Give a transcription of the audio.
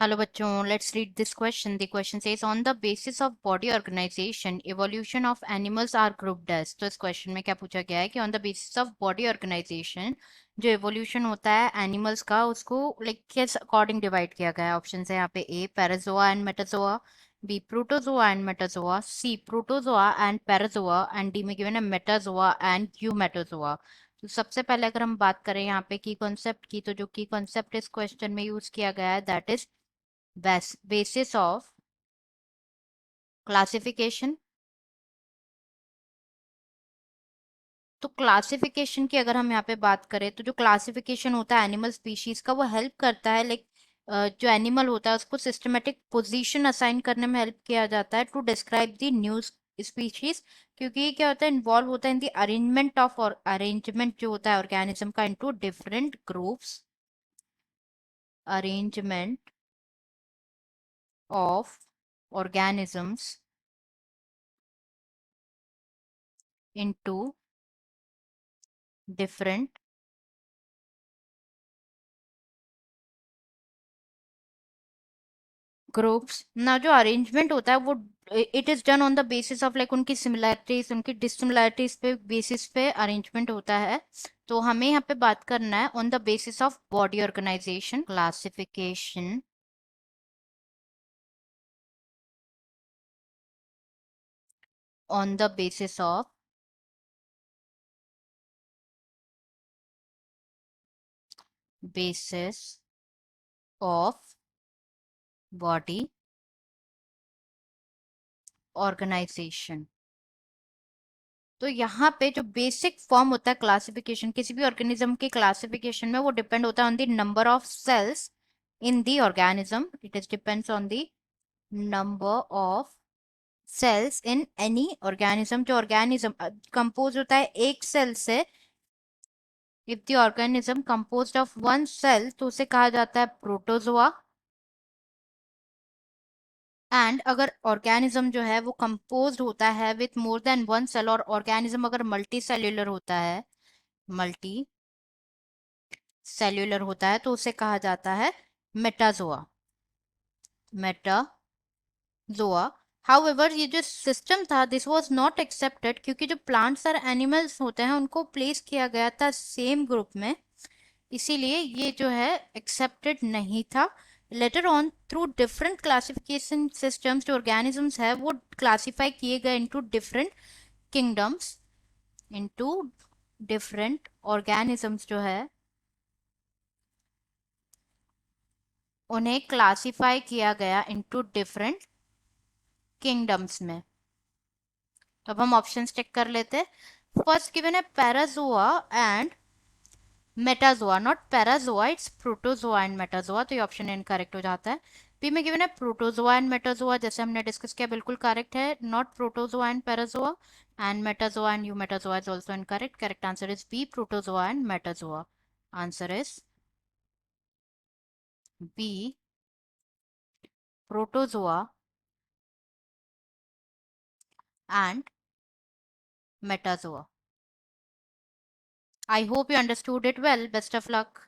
Hello bachon, let's read this question. The question says on the basis of body organization, evolution of animals are grouped as. तो इस question में क्या पूछा गया है कि on the basis of body organization जो evolution होता है animals का उसको like किस according divide किया गया है. Options है यहाँ पे A parazoa and metazoa, B protozoa and metazoa, C protozoa and parazoa and D में given है metazoa and eumetazoa. तो सबसे पहले अगर हम बात करें यहाँ पे की कॉन्सेप्ट की तो जो की कॉन्सेप्ट इस क्वेश्चन में यूज किया गया है that is basis of classification. तो क्लासिफिकेशन की अगर हम यहाँ पे बात करें तो जो क्लासिफिकेशन होता है एनिमल स्पीशीज का वो हेल्प करता है लाइक जो एनिमल होता है उसको सिस्टमेटिक पोजीशन असाइन करने में हेल्प किया जाता है to describe the new species. क्योंकि ये क्या होता है इन्वॉल्व होता है इन द अरेंजमेंट ऑफ और अरेंजमेंट जो होता है ऑर्गेनिज्म का into different groups. Arrangement of organisms into different groups. ना जो अरेंजमेंट होता है वो it is done on the basis of like उनकी सिमिलैरिटीज उनकी डिसिमिलैरिटीज पे बेसिस पे अरेंजमेंट होता है. तो हमें यहाँ पे बात करना है on the basis of body organisation classification on the basis of body organisation. तो यहाँ पे जो बेसिक फॉर्म होता है क्लासिफिकेशन किसी भी ऑर्गेनिज्म के क्लासिफिकेशन में वो डिपेंड होता है on the number of cells in the organism. It is depends on the number of cells in any organism. जो ऑर्गेनिज्म कंपोज होता है एक सेल से. If the organism composed of one cell तो उसे कहा जाता है प्रोटोजोआ. एंड अगर ऑर्गेनिज्म जो है वो कंपोज्ड होता है with more than one cell और ऑर्गेनिज्म अगर मल्टी सेल्यूलर होता है मल्टी सेल्यूलर होता है तो उसे कहा जाता है मेटाजोआ. मेटाजोआ. हाउएवर ये जो सिस्टम था दिस वाज नॉट एक्सेप्टेड क्योंकि जो प्लांट्स और एनिमल्स होते हैं उनको प्लेस किया गया था सेम ग्रुप में. इसीलिए ये जो है एक्सेप्टेड नहीं था. Later on through different classification systems जो ऑर्गेनिजम्स है वो क्लासिफाई किए गए into different kingdoms. Into different organisms जो है उन्हें क्लासिफाई किया गया इनटू डिफरेंट किंगडम्स में. तो अब हम ऑप्शंस चेक कर लेते हैं. फर्स्ट गिवन है Parazoa and Metazoa. Not Parazoa it's protozoa and Metazoa. तो ये ऑप्शन इनकरेक्ट हो जाता है. बी में गिवन है प्रोटोजोआ एंड मेटाजोआ जैसे हमने डिस्कस किया बिल्कुल करेक्ट है. Not protozoa and parazoa. And metazoa and eumetazoa is also incorrect. Correct answer is B protozoa and metazoa. Answer is B protozoa and metazoa. I hope you understood it well. Best of luck.